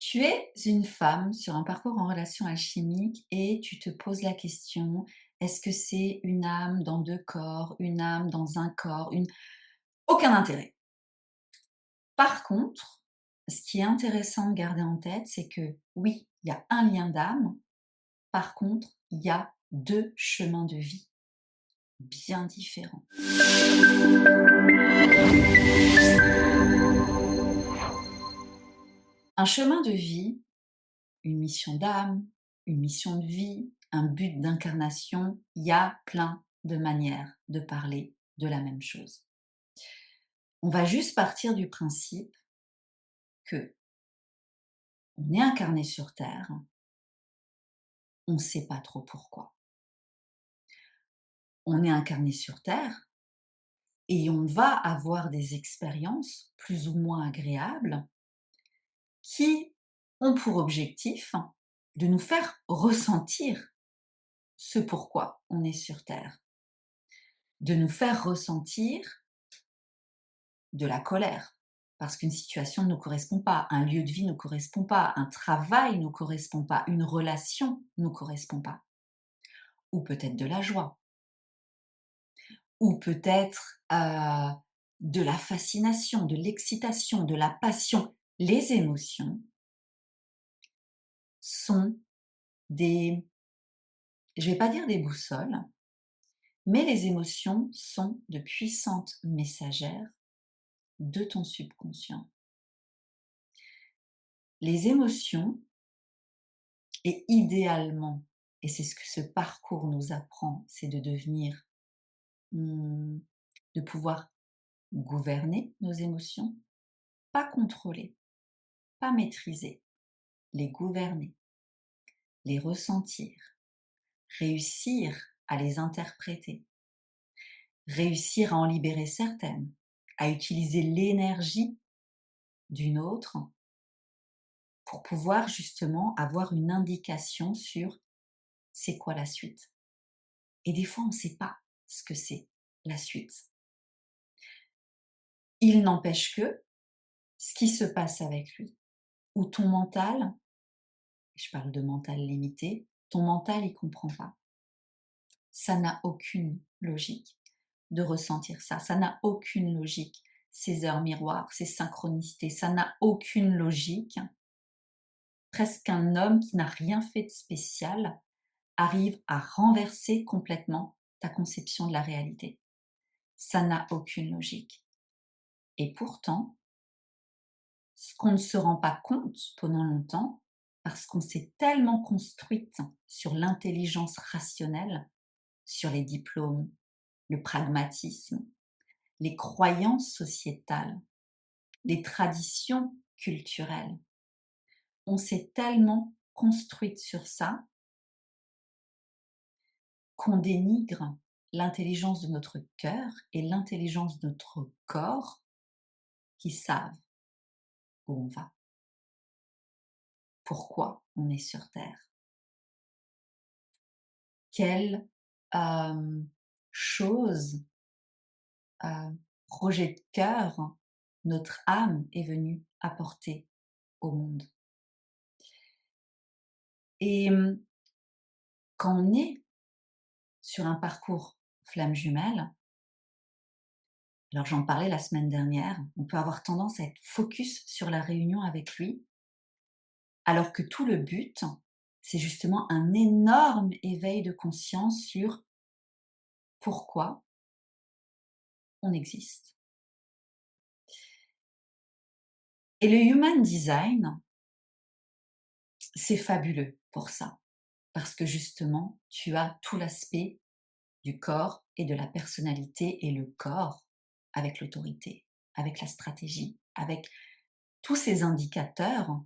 Tu es une femme sur un parcours en relation alchimique et tu te poses la question, est-ce que c'est une âme dans 2 corps, une âme dans un corps, une aucun intérêt. Par contre, ce qui est intéressant de garder en tête, c'est que oui, il y a un lien d'âme, par contre, il y a 2 chemins de vie bien différents. Un chemin de vie, une mission d'âme, une mission de vie, un but d'incarnation, il y a plein de manières de parler de la même chose. On va juste partir du principe que on est incarné sur Terre, on ne sait pas trop pourquoi. On est incarné sur Terre et on va avoir des expériences plus ou moins agréables qui ont pour objectif de nous faire ressentir ce pourquoi on est sur Terre, de nous faire ressentir de la colère, parce qu'une situation ne nous correspond pas, un lieu de vie ne nous correspond pas, un travail ne nous correspond pas, une relation ne nous correspond pas. Ou peut-être de la joie, ou peut-être de la fascination, de l'excitation, de la passion. Les émotions sont des, je ne vais pas dire des boussoles, mais les émotions sont de puissantes messagères de ton subconscient. Les émotions, et idéalement, et c'est ce que ce parcours nous apprend, c'est de devenir, de pouvoir gouverner nos émotions, pas contrôler, pas maîtriser, les gouverner, les ressentir, réussir à les interpréter, réussir à en libérer certaines, à utiliser l'énergie d'une autre pour pouvoir justement avoir une indication sur c'est quoi la suite. Et des fois, on ne sait pas ce que c'est la suite. Il n'empêche que ce qui se passe avec lui, ou ton mental, je parle de mental limité, ton mental, il comprend pas. Ça n'a aucune logique de ressentir ça. Ça n'a aucune logique. Ces heures miroirs, ces synchronicités, ça n'a aucune logique. Presque un homme qui n'a rien fait de spécial arrive à renverser complètement ta conception de la réalité. Ça n'a aucune logique. Et pourtant, ce qu'on ne se rend pas compte pendant longtemps, parce qu'on s'est tellement construite sur l'intelligence rationnelle, sur les diplômes, le pragmatisme, les croyances sociétales, les traditions culturelles. On s'est tellement construite sur ça qu'on dénigre l'intelligence de notre cœur et l'intelligence de notre corps qui savent où on va, pourquoi on est sur Terre, quelle chose, projet de cœur notre âme est venue apporter au monde. Et quand on est sur un parcours flamme jumelle, alors j'en parlais la semaine dernière, on peut avoir tendance à être focus sur la réunion avec lui, alors que tout le but, c'est justement un énorme éveil de conscience sur pourquoi on existe. Et le Human Design, c'est fabuleux pour ça, parce que justement, tu as tout l'aspect du corps et de la personnalité et le corps avec l'autorité, avec la stratégie, avec tous ces indicateurs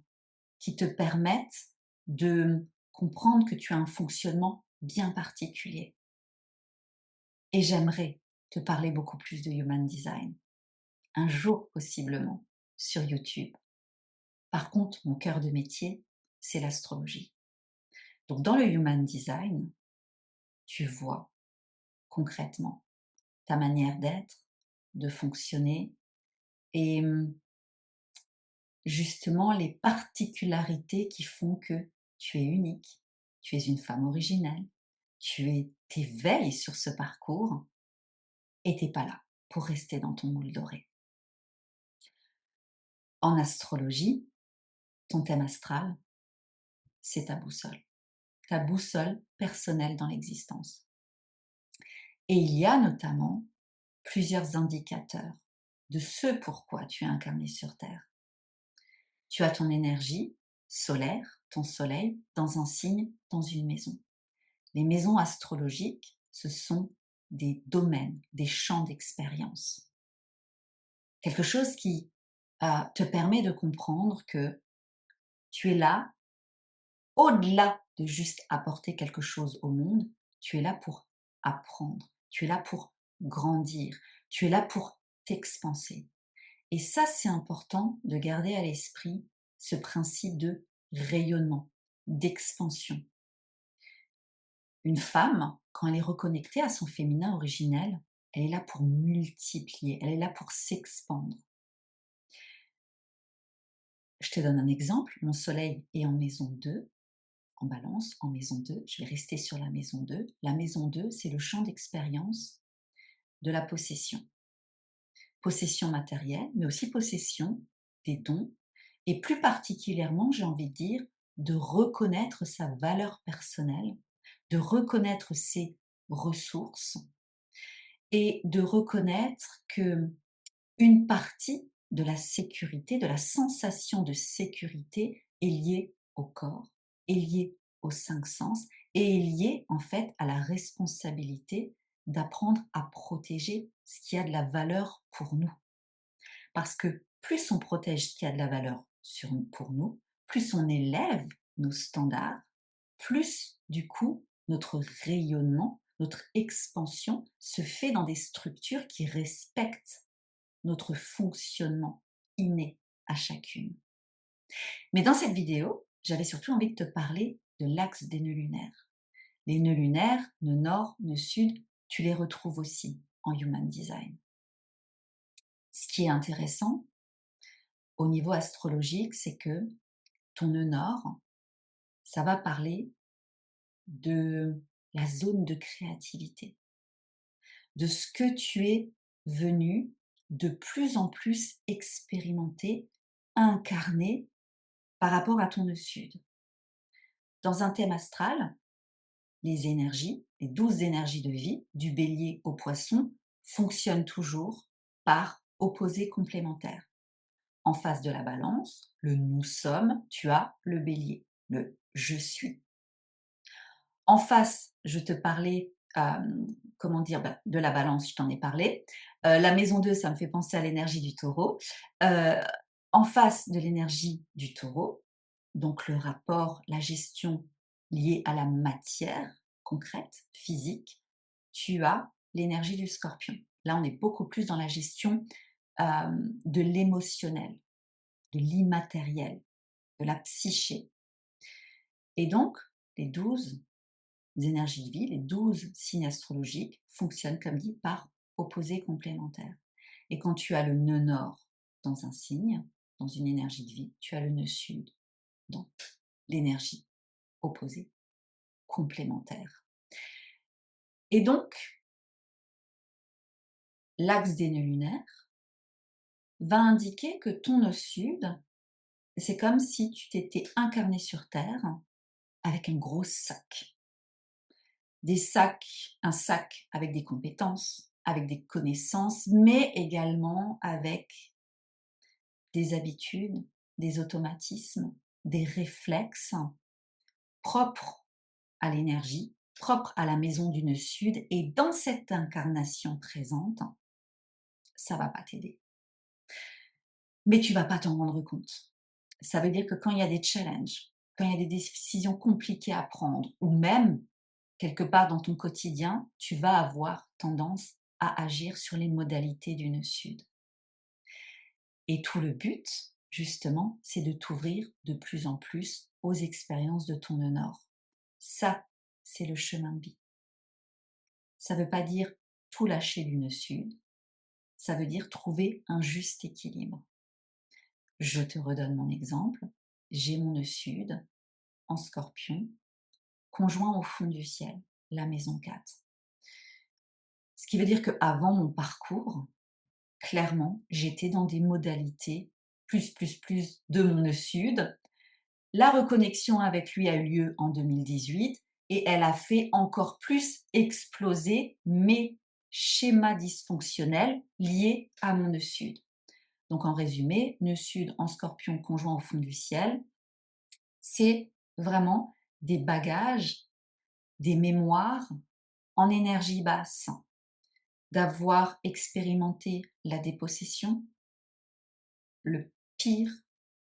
qui te permettent de comprendre que tu as un fonctionnement bien particulier. Et j'aimerais te parler beaucoup plus de Human Design, un jour possiblement, sur YouTube. Par contre, mon cœur de métier, c'est l'astrologie. Donc dans le Human Design, tu vois concrètement ta manière d'être, de fonctionner et justement les particularités qui font que tu es unique, tu es une femme originelle, t'éveilles sur ce parcours et t'es pas là pour rester dans ton moule doré. En astrologie, ton thème astral, c'est ta boussole personnelle dans l'existence. Et il y a notamment plusieurs indicateurs de ce pourquoi tu es incarné sur Terre. Tu as ton énergie solaire, ton soleil, dans un signe, dans une maison. Les maisons astrologiques, ce sont des domaines, des champs d'expérience. Quelque chose qui te permet de comprendre que tu es là, au-delà de juste apporter quelque chose au monde, tu es là pour apprendre, tu es là pour grandir, tu es là pour t'expanser. Et ça, c'est important de garder à l'esprit ce principe de rayonnement, d'expansion. Une femme, quand elle est reconnectée à son féminin originel, elle est là pour multiplier, elle est là pour s'expandre. Je te donne un exemple, mon soleil est en maison 2, en balance, en maison 2, je vais rester sur la maison 2. La maison 2, c'est le champ d'expérience de la possession. Possession matérielle, mais aussi possession des dons, et plus particulièrement, j'ai envie de dire, de reconnaître sa valeur personnelle, de reconnaître ses ressources et de reconnaître que une partie de la sécurité, de la sensation de sécurité est liée au corps, est liée aux 5 sens et est liée en fait à la responsabilité d'apprendre à protéger ce qui a de la valeur pour nous. Parce que plus on protège ce qui a de la valeur pour nous, plus on élève nos standards, plus du coup notre rayonnement, notre expansion se fait dans des structures qui respectent notre fonctionnement inné à chacune. Mais dans cette vidéo, j'avais surtout envie de te parler de l'axe des nœuds lunaires. Les nœuds lunaires, nœud nord, nœud sud, tu les retrouves aussi en Human Design. Ce qui est intéressant au niveau astrologique, c'est que ton nœud nord, ça va parler de la zone de créativité, de ce que tu es venu de plus en plus expérimenter, incarner par rapport à ton nœud sud. Dans un thème astral, les énergies, les 12 énergies de vie, du bélier au poisson, fonctionnent toujours par opposés complémentaires. En face de la balance, le nous sommes, tu as le bélier, le je suis. En face, je te parlais, de la balance, je t'en ai parlé. La maison 2, ça me fait penser à l'énergie du taureau. Euh, En face de l'énergie du taureau, donc le rapport, la gestion liée à la matière concrète, physique, tu as l'énergie du scorpion. Là, on est beaucoup plus dans la gestion de l'émotionnel, de l'immatériel, de la psyché. Et donc, les 12 énergies de vie, les 12 signes astrologiques, fonctionnent, comme dit, par opposés complémentaires. Et quand tu as le nœud nord dans un signe, dans une énergie de vie, tu as le nœud sud dans l'énergie opposée, complémentaire. Et donc, l'axe des nœuds lunaires va indiquer que ton nœud sud, c'est comme si tu t'étais incarné sur Terre avec un gros sac. Un sac avec des compétences, avec des connaissances, mais également avec des habitudes, des automatismes, des réflexes propres à l'énergie, propres à la maison du nœud sud. Et dans cette incarnation présente, ça va pas t'aider. Mais tu vas pas t'en rendre compte. Ça veut dire que quand il y a des challenges, quand il y a des décisions compliquées à prendre, ou même quelque part dans ton quotidien, tu vas avoir tendance à agir sur les modalités du nœud sud. Et tout le but, justement, c'est de t'ouvrir de plus en plus aux expériences de ton nœud nord. Ça, c'est le chemin de vie. Ça ne veut pas dire tout lâcher du nœud sud, ça veut dire trouver un juste équilibre. Je te redonne mon exemple. J'ai mon nœud sud en Scorpion, conjoint au fond du ciel, la maison 4. Ce qui veut dire qu'avant mon parcours, clairement, j'étais dans des modalités plus de mon nœud sud. La reconnexion avec lui a eu lieu en 2018 et elle a fait encore plus exploser mes schémas dysfonctionnels liés à mon nœud sud. Donc en résumé, nœud sud en Scorpion conjoint au fond du ciel, c'est vraiment des bagages, des mémoires en énergie basse, d'avoir expérimenté la dépossession, le pire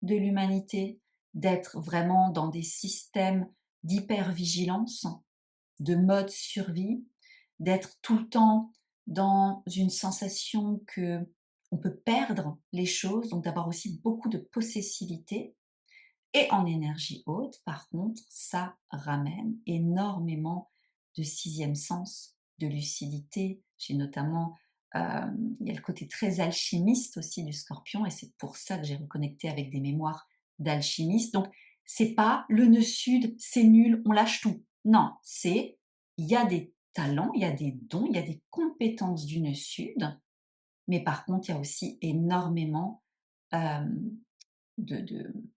de l'humanité, d'être vraiment dans des systèmes d'hypervigilance, de mode survie, d'être tout le temps dans une sensation que on peut perdre les choses, donc d'avoir aussi beaucoup de possessivité. Et en énergie haute, par contre, ça ramène énormément de sixième sens, de lucidité. J'ai notamment, il y a le côté très alchimiste aussi du Scorpion, et c'est pour ça que j'ai reconnecté avec des mémoires d'alchimiste. Donc, c'est pas le nœud sud, c'est nul, on lâche tout. Non, c'est il y a des talents, il y a des dons, il y a des compétences du nœud sud, mais par contre, il y a aussi énormément euh,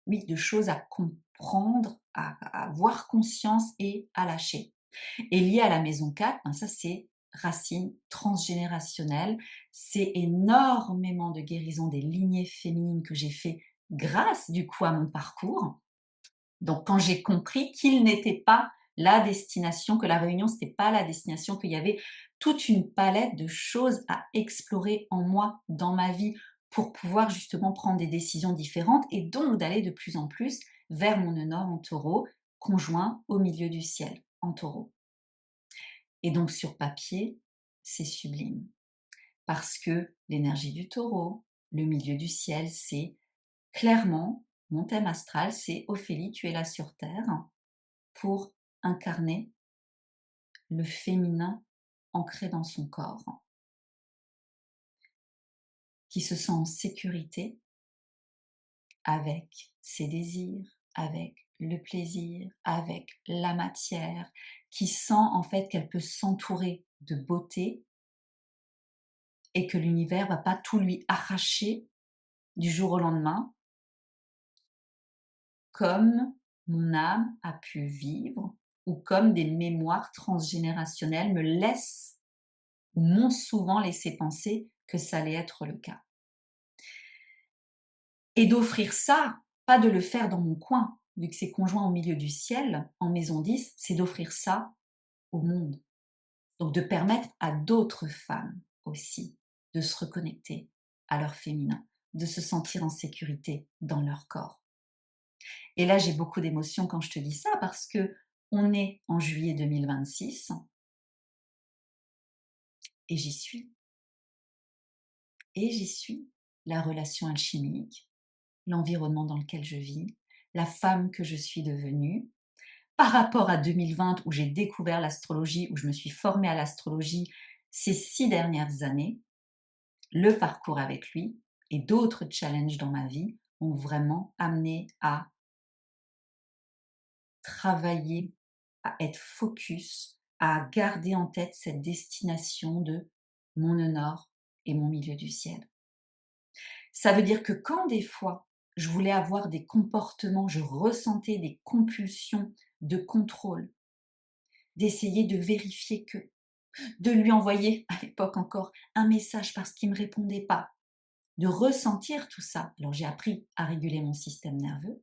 oui, de choses à comprendre, à avoir conscience et à lâcher. Et lié à la maison 4, ben ça c'est racine transgénérationnelle, c'est énormément de guérison des lignées féminines que j'ai fait grâce du coup à mon parcours. Donc quand j'ai compris qu'il n'était pas la destination, que la réunion c'était pas la destination, qu'il y avait toute une palette de choses à explorer en moi, dans ma vie, pour pouvoir justement prendre des décisions différentes et donc d'aller de plus en plus vers mon nœud nord en taureau, conjoint au milieu du ciel en taureau. Et donc sur papier, c'est sublime parce que l'énergie du taureau, le milieu du ciel, c'est clairement mon thème astral, c'est Ophélie, tu es là sur Terre pour incarner le féminin ancré dans son corps, qui se sent en sécurité avec ses désirs, avec le plaisir, avec la matière, qui sent en fait qu'elle peut s'entourer de beauté et que l'univers va pas tout lui arracher du jour au lendemain, comme mon âme a pu vivre ou comme des mémoires transgénérationnelles me laissent ou m'ont souvent laissé penser que ça allait être le cas. Et d'offrir ça, pas de le faire dans mon coin, vu que c'est conjoint au milieu du ciel, en maison 10, c'est d'offrir ça au monde. Donc de permettre à d'autres femmes aussi de se reconnecter à leur féminin, de se sentir en sécurité dans leur corps. Et là, j'ai beaucoup d'émotions quand je te dis ça parce que on est en juillet 2026 et j'y suis. Et j'y suis. La relation alchimique, l'environnement dans lequel je vis, la femme que je suis devenue, par rapport à 2020 où j'ai découvert l'astrologie, où je me suis formée à l'astrologie ces 6 dernières années, le parcours avec lui et d'autres challenges dans ma vie ont vraiment amené à travailler, à être focus, à garder en tête cette destination de mon nœud nord et mon milieu du ciel. Ça veut dire que quand des fois je voulais avoir des comportements, je ressentais des compulsions de contrôle, d'essayer de vérifier que, de lui envoyer, à l'époque encore, un message parce qu'il ne me répondait pas, de ressentir tout ça. Alors j'ai appris à réguler mon système nerveux,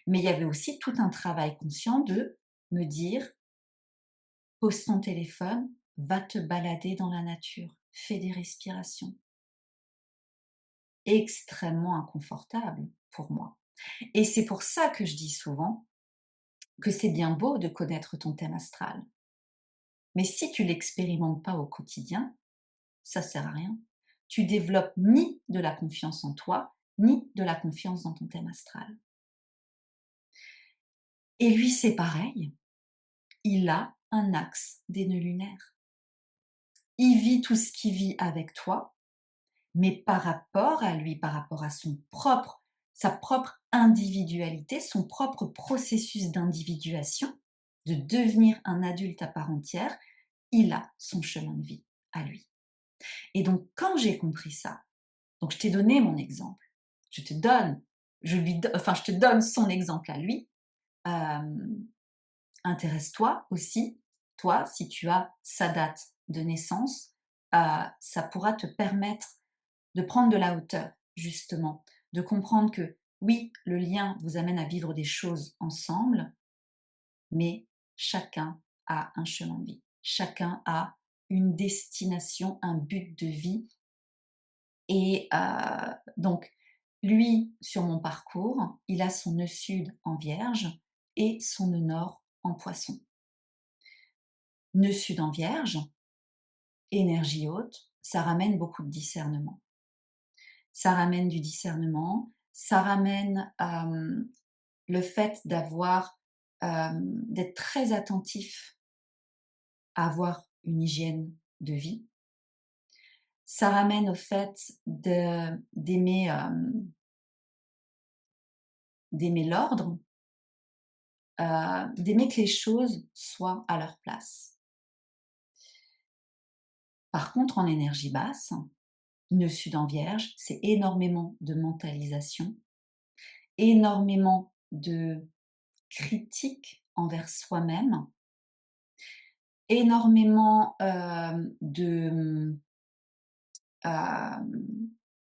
mais il y avait aussi tout un travail conscient de me dire, pose ton téléphone, va te balader dans la nature, fais des respirations. Extrêmement inconfortable pour moi. Et c'est pour ça que je dis souvent que c'est bien beau de connaître ton thème astral. Mais si tu l'expérimentes pas au quotidien, ça sert à rien. Tu développes ni de la confiance en toi, ni de la confiance dans ton thème astral. Et lui, c'est pareil. Il a un axe des nœuds lunaires. Il vit tout ce qu'il vit avec toi, mais par rapport à lui, par rapport à son propre sa propre individualité, son propre processus d'individuation, de devenir un adulte à part entière, il a son chemin de vie à lui. Et donc, quand j'ai compris ça, donc je t'ai donné mon exemple, je te donne, je te donne son exemple à lui. Euh, Intéresse-toi aussi, toi, si tu as sa date de naissance, ça pourra te permettre de prendre de la hauteur, justement, de comprendre que oui, le lien vous amène à vivre des choses ensemble, mais chacun a un chemin de vie, chacun a une destination, un but de vie. Et donc, lui, sur mon parcours, il a son nœud sud en Vierge et son nœud nord en Poisson. Nœud sud en Vierge, énergie haute, ça ramène beaucoup de discernement. Ça ramène du discernement, ça ramène le fait d'être très attentif à avoir une hygiène de vie. Ça ramène au fait d'aimer l'ordre, d'aimer que les choses soient à leur place. Par contre, en énergie basse, nœud sud en Vierge, c'est énormément de mentalisation, énormément de critiques envers soi-même, énormément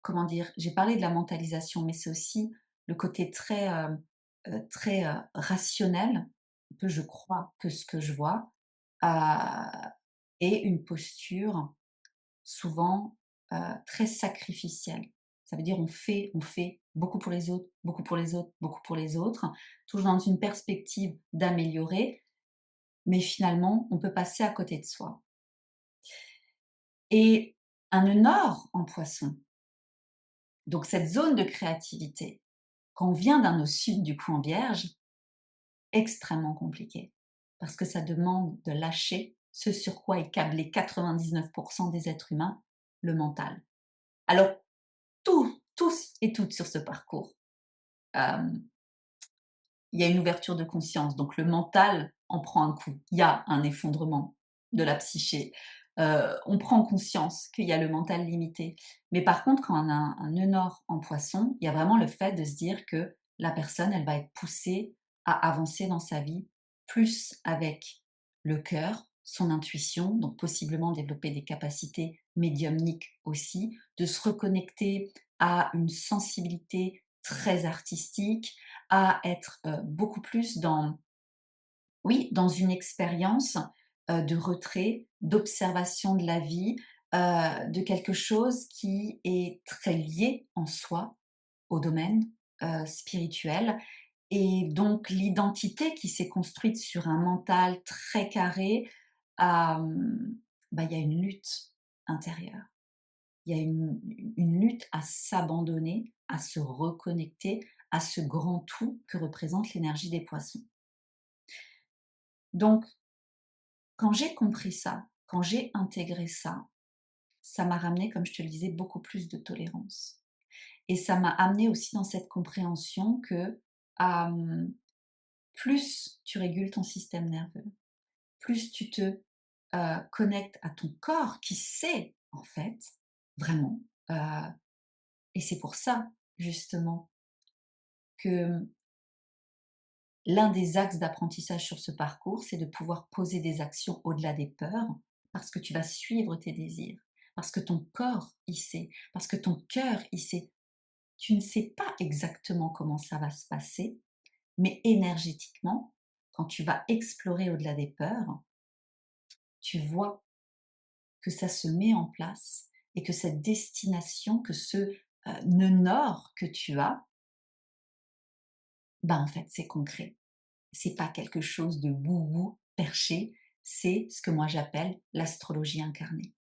comment dire, j'ai parlé de la mentalisation, mais c'est aussi le côté très rationnel, un peu je crois que ce que je vois, euh, et une posture souvent très sacrificielle. Ça veut dire on fait beaucoup pour les autres, beaucoup pour les autres, beaucoup pour les autres, toujours dans une perspective d'améliorer, mais finalement, on peut passer à côté de soi. Et un nœud nord en Poisson, donc cette zone de créativité, quand on vient d'un nœud sud du coup en Vierge, extrêmement compliqué, parce que ça demande de lâcher ce sur quoi est câblé 99% des êtres humains, le mental. Alors, tous et toutes sur ce parcours, euh, il y a une ouverture de conscience, donc le mental en prend un coup, il y a un effondrement de la psyché. On prend conscience qu'il y a le mental limité. Mais par contre, quand on a un nœud nord en Poisson, il y a vraiment le fait de se dire que la personne, elle va être poussée à avancer dans sa vie plus avec le cœur, son intuition, donc possiblement développer des capacités médiumniques aussi, de se reconnecter à une sensibilité très artistique, à être beaucoup plus oui, dans une expérience de retrait, d'observation de la vie, de quelque chose qui est très lié en soi au domaine spirituel. Et donc l'identité qui s'est construite sur un mental très carré, il y a une lutte intérieure. Il y a une lutte à s'abandonner, à se reconnecter à ce grand tout que représente l'énergie des poissons. Donc, quand j'ai compris ça, quand j'ai intégré ça, ça m'a ramené, comme je te le disais, beaucoup plus de tolérance. Et ça m'a amené aussi dans cette compréhension que plus tu régules ton système nerveux, plus tu te connectes à ton corps qui sait, en fait, vraiment. euh, et c'est pour ça, justement, que l'un des axes d'apprentissage sur ce parcours, c'est de pouvoir poser des actions au-delà des peurs, parce que tu vas suivre tes désirs, parce que ton corps y sait, parce que ton cœur y sait. Tu ne sais pas exactement comment ça va se passer, mais énergétiquement, quand tu vas explorer au-delà des peurs, tu vois que ça se met en place et que cette destination, que ce nœud nord que tu as, en fait, c'est concret. C'est pas quelque chose de boubou perché, c'est ce que moi j'appelle l'astrologie incarnée.